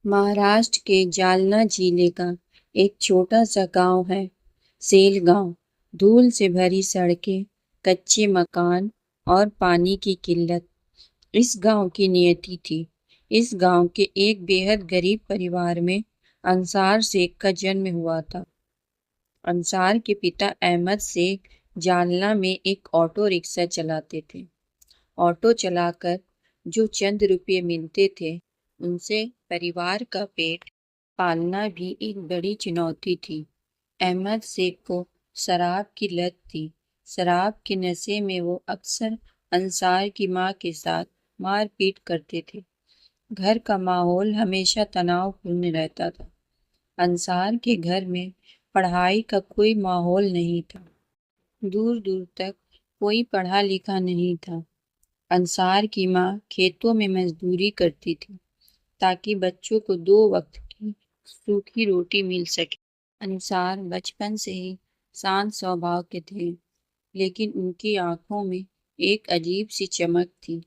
महाराष्ट्र के जालना जिले का एक छोटा सा गांव है सेल गांव। धूल से भरी सड़कें, कच्चे मकान और पानी की किल्लत इस गांव की नियति थी। इस गांव के एक बेहद गरीब परिवार में अंसार शेख का जन्म हुआ था। अंसार के पिता अहमद शेख जालना में एक ऑटो रिक्शा चलाते थे। ऑटो चलाकर जो चंद रुपये मिलते थे, उनसे परिवार का पेट पालना भी एक बड़ी चुनौती थी। अहमद शेख को शराब की लत थी। शराब के नशे में वो अक्सर अंसार की मां के साथ मारपीट करते थे। घर का माहौल हमेशा तनावपूर्ण रहता था। अंसार के घर में पढ़ाई का कोई माहौल नहीं था। दूर दूर तक कोई पढ़ा लिखा नहीं था। अंसार की माँ खेतों में मजदूरी करती थी ताकि बच्चों को 2 वक्त की सूखी रोटी मिल सके। अंसार बचपन से ही शांत स्वभाव के थे, लेकिन उनकी आंखों में एक अजीब सी चमक थी।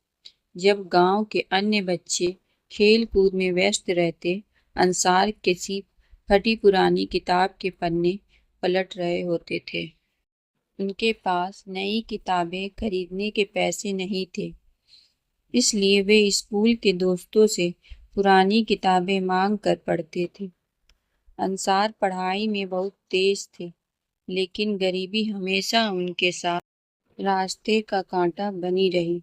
जब गांव के अन्य बच्चे खेल कूद में व्यस्त रहते, अंसार किसी फटी पुरानी किताब के पन्ने पलट रहे होते थे। उनके पास नई किताबें खरीदने के पैसे नहीं थे, इसलिए वे स्कूल के दोस्तों से पुरानी किताबें मांग कर पढ़ते थे। अंसार पढ़ाई में बहुत तेज थे, लेकिन गरीबी हमेशा उनके साथ रास्ते का कांटा बनी रही।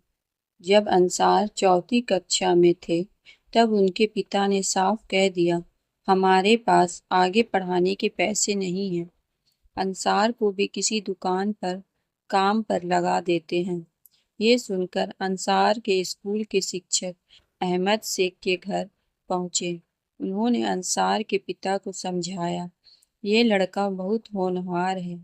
जब अंसार चौथी कक्षा में थे, तब उनके पिता ने साफ कह दिया, हमारे पास आगे पढ़ाने के पैसे नहीं हैं। अंसार को भी किसी दुकान पर काम पर लगा देते हैं। ये सुनकर अंसार के स्कूल के शिक्षक अहमद शेख के घर पहुंचे। उन्होंने अंसार के पिता को समझाया, ये लड़का बहुत होनहार है,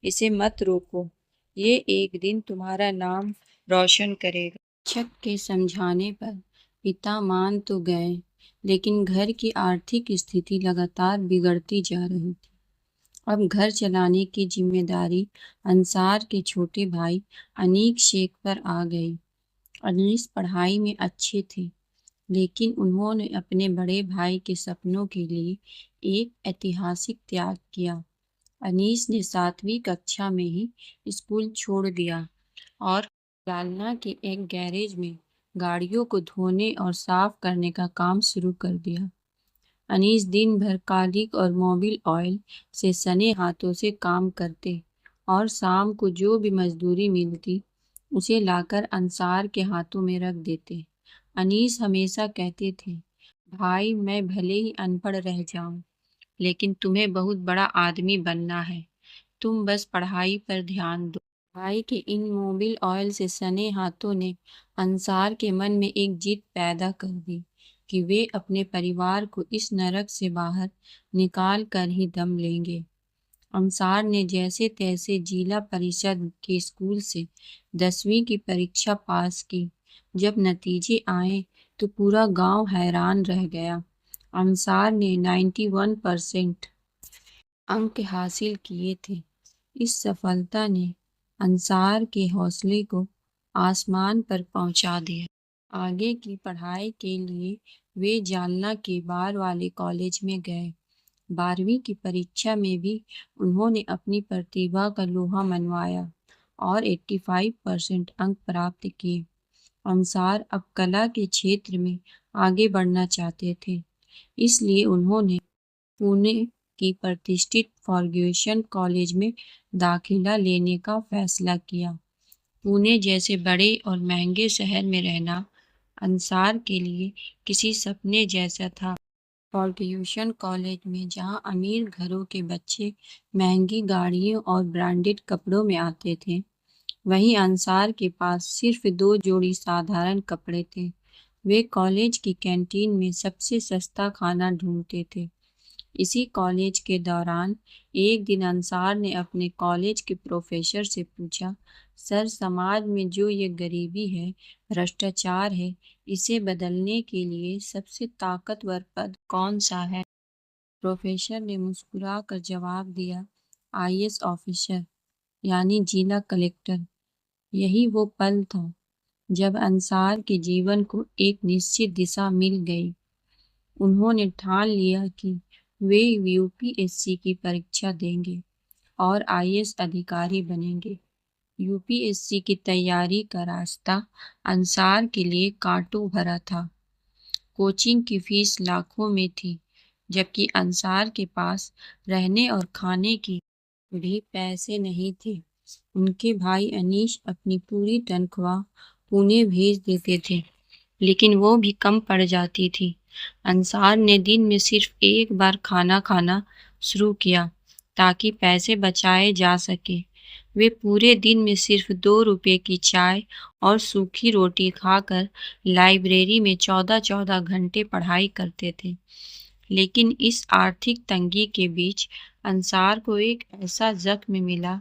इसे मत रोको, ये एक दिन तुम्हारा नाम रोशन करेगा। शिक्षक के समझाने पर पिता मान तो गए, लेकिन घर की आर्थिक स्थिति लगातार बिगड़ती जा रही थी। अब घर चलाने की जिम्मेदारी अंसार के छोटे भाई अनीक शेख पर आ गई। अनीस पढ़ाई में अच्छे थे, लेकिन उन्होंने अपने बड़े भाई के सपनों के लिए एक ऐतिहासिक त्याग किया। अनीस ने 7वीं कक्षा में ही स्कूल छोड़ दिया और जालना के एक गैरेज में गाड़ियों को धोने और साफ करने का काम शुरू कर दिया। अनीस दिन भर कालिक और मोबिल ऑयल से सने हाथों से काम करते और शाम को जो भी मजदूरी मिलती, उसे लाकर अंसार के हाथों में रख देते। अनीस हमेशा कहते थे, भाई मैं भले ही अनपढ़ रह जाऊं, लेकिन तुम्हें बहुत बड़ा आदमी बनना है, तुम बस पढ़ाई पर ध्यान दो। भाई के इन मोबिल ऑयल से सने हाथों ने अंसार के मन में एक जिद पैदा कर दी कि वे अपने परिवार को इस नरक से बाहर निकाल कर ही दम लेंगे। अंसार ने जैसे तैसे जिला परिषद के स्कूल से 10वीं की परीक्षा पास की। जब नतीजे आए तो पूरा गांव हैरान रह गया। अंसार ने 91% अंक हासिल किए थे। इस सफलता ने अंसार के हौसले को आसमान पर पहुंचा दिया। आगे की पढ़ाई के लिए वे जालना के बार वाले कॉलेज में गए। 12वीं की परीक्षा में भी उन्होंने अपनी प्रतिभा का लोहा मनवाया और 85% अंक प्राप्त किए। अंसार अब कला के क्षेत्र में आगे बढ़ना चाहते थे, इसलिए उन्होंने पुणे की प्रतिष्ठित फर्ग्यूसन कॉलेज में दाखिला लेने का फैसला किया। पुणे जैसे बड़े और महंगे शहर में रहना अंसार के लिए किसी सपने जैसा था। फर्ग्यूसन कॉलेज में जहां अमीर घरों के बच्चे महंगी गाड़ियों और ब्रांडेड कपड़ों में आते थे, वहीं अंसार के पास सिर्फ 2 जोड़ी साधारण कपड़े थे। वे कॉलेज की कैंटीन में सबसे सस्ता खाना ढूंढते थे। इसी कॉलेज के दौरान एक दिन अंसार ने अपने कॉलेज के प्रोफेसर से पूछा, सर समाज में जो ये गरीबी है, भ्रष्टाचार है, इसे बदलने के लिए सबसे ताकतवर पद कौन सा है? प्रोफेसर ने मुस्कुराकर जवाब दिया, आईएएस ऑफिसर, यानी जिला कलेक्टर। यही वो पल था जब अंसार के जीवन को एक निश्चित दिशा मिल गई। उन्होंने ठान लिया कि वे यूपीएससी की परीक्षा देंगे और आईएएस अधिकारी बनेंगे। यूपीएससी की तैयारी का रास्ता अंसार के लिए कांटों भरा था। कोचिंग की फीस लाखों में थी, जबकि अंसार के पास रहने और खाने की भी पैसे नहीं थे। उनके भाई अनीश अपनी पूरी तनख्वाह पुणे भेज देते थे, लेकिन वो भी कम पड़ जाती थी। अंसार ने दिन में सिर्फ एक बार खाना खाना शुरू किया ताकि पैसे बचाए जा सके। वे पूरे दिन में सिर्फ 2 रुपए की चाय और सूखी रोटी खाकर लाइब्रेरी में 14-14 घंटे पढ़ाई करते थे। लेकिन इस आर्थिक तंगी के बीच अंसार को एक ऐसा जख्म मिला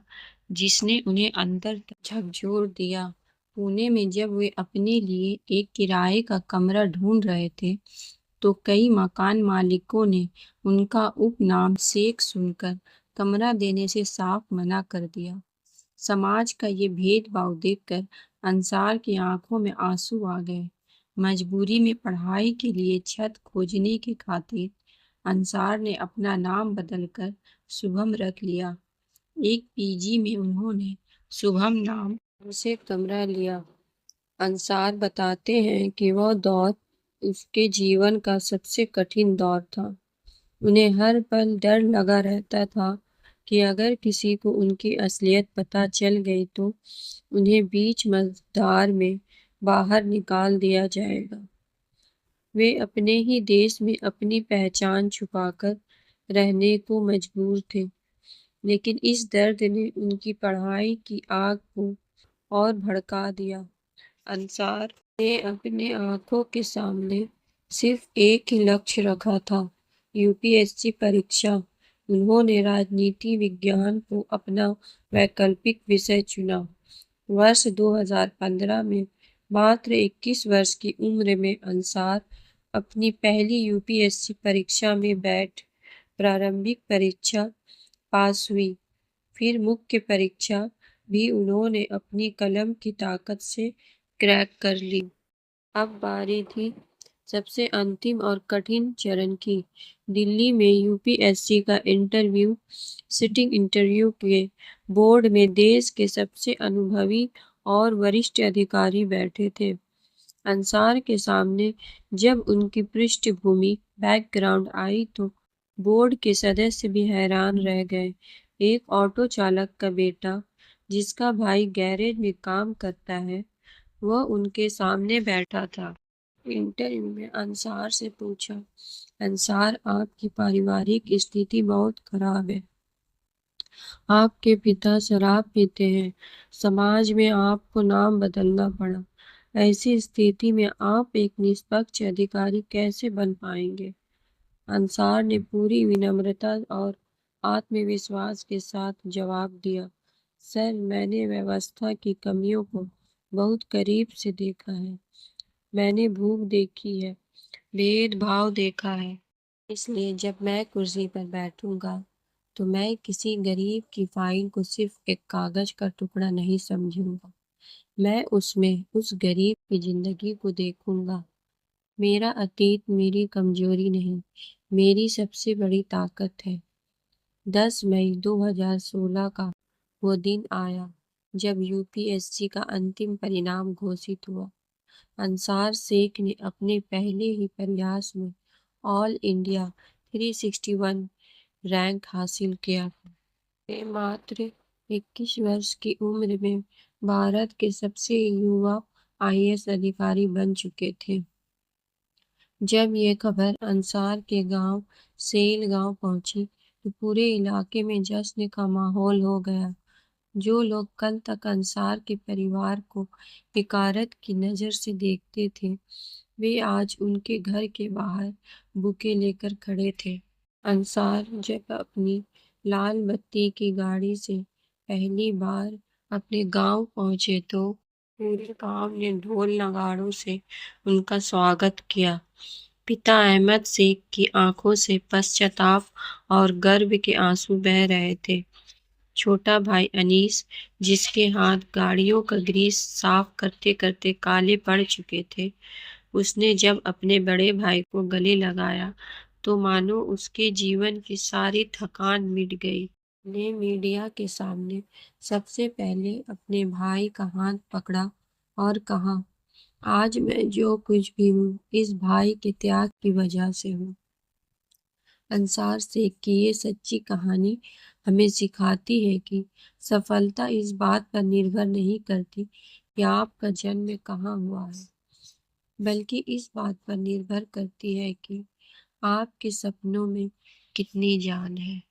जिसने उन्हें अंदर तक झकझोर दिया। पुणे में जब वे अपने लिए एक किराए का कमरा ढूंढ रहे थे, तो कई मकान मालिकों ने उनका उपनाम शेख सुनकर कमरा देने से साफ मना कर दिया। समाज का ये भेदभाव देखकर अंसार की आंखों में आंसू आ गए। मजबूरी में पढ़ाई के लिए छत खोजने की खातिर अंसार ने अपना नाम बदलकर शुभम रख लिया। एक पीजी में उन्होंने शुभम नाम से कमरा लिया। अंसार बताते हैं कि वह दौर उसके जीवन का सबसे कठिन दौर था। उन्हें हर पल डर लगा रहता था कि अगर किसी को उनकी असलियत पता चल गई तो उन्हें बीच मझधार में बाहर निकाल दिया जाएगा। वे अपने ही देश में अपनी पहचान छुपाकर रहने को मजबूर थे, लेकिन इस दर्द ने उनकी पढ़ाई की आग को और भड़का दिया। अंसार ने अपने आंखों के सामने सिर्फ एक ही लक्ष्य रखा था, यूपीएससी परीक्षा। उन्होंने राजनीति विज्ञान को अपना वैकल्पिक विषय चुना। वर्ष 2015 में मात्र 21 वर्ष की उम्र में अंसार अपनी पहली यूपीएससी परीक्षा में बैठ प्रारंभिक परीक्षा पास हुई। फिर मुख्य परीक्षा भी उन्होंने अपनी कलम की ताकत से क्रैक कर ली। अब बारी थी सबसे अंतिम और कठिन चरण की। दिल्ली में यूपीएससी का इंटरव्यू सिटिंग इंटरव्यू के बोर्ड में देश के सबसे अनुभवी और वरिष्ठ अधिकारी बैठे थे। अंसार के सामने जब उनकी पृष्ठभूमि बैकग्राउंड आई तो बोर्ड के सदस्य भी हैरान रह गए। एक ऑटो चालक का बेटा, जिसका भाई गैरेज में काम करता है, वह उनके सामने बैठा था। इंटरव्यू में अंसार से पूछा, अंसार, आपकी पारिवारिक स्थिति बहुत खराब है। आपके पिता शराब पीते हैं। समाज में आपको नाम बदलना पड़ा। ऐसी स्थिति में आप एक निष्पक्ष अधिकारी कैसे बन पाएंगे? अंसार ने पूरी विनम्रता और आत्मविश्वास के साथ जवाब दिया, सर, मैंने व्यवस्था की कमियों को बहुत करीब से देखा है। मैंने भूख देखी है, भेदभाव देखा है। इसलिए जब मैं कुर्सी पर बैठूंगा तो मैं किसी गरीब की फाइल को सिर्फ एक कागज का टुकड़ा नहीं समझूंगा। मैं उसमें उस गरीब की जिंदगी को देखूंगा। मेरा अतीत मेरी कमजोरी नहीं, मेरी सबसे बड़ी ताकत है। 10 मई 2016 का वो दिन आया जब यूपीएससी का अंतिम परिणाम घोषित हुआ। अंसार शेख ने अपने पहले ही प्रयास में ऑल इंडिया 361 रैंक हासिल किया। वे मात्र 21 वर्ष की उम्र में भारत के सबसे युवा आईएएस अधिकारी बन चुके थे। जब ये खबर अंसार के गांव सेल गांव पहुंची तो पूरे इलाके में जश्न का माहौल हो गया। जो लोग कल तक अंसार के परिवार को हिकारत की नज़र से देखते थे, वे आज उनके घर के बाहर बुके लेकर खड़े थे। अंसार जब अपनी लाल बत्ती की गाड़ी से पहली बार अपने गांव पहुंचे तो पूरे गांव ने ढोल नगाड़ों से उनका स्वागत किया। पिता अहमद शेख की आंखों से पश्चाताप और गर्व के आंसू बह रहे थे। छोटा भाई अनीस, जिसके हाथ गाड़ियों का ग्रीस साफ करते करते काले पड़ चुके थे, उसने जब अपने बड़े भाई को गले लगाया तो मानो उसके जीवन की सारी थकान मिट गई। ने मीडिया के सामने सबसे पहले अपने भाई का हाथ पकड़ा और कहा, आज मैं जो कुछ भी हूँ इस भाई के त्याग की वजह से हूँ। अंसार शेख की ये सच्ची कहानी हमें सिखाती है कि सफलता इस बात पर निर्भर नहीं करती कि आपका जन्म कहाँ हुआ है, बल्कि इस बात पर निर्भर करती है कि आपके सपनों में कितनी जान है।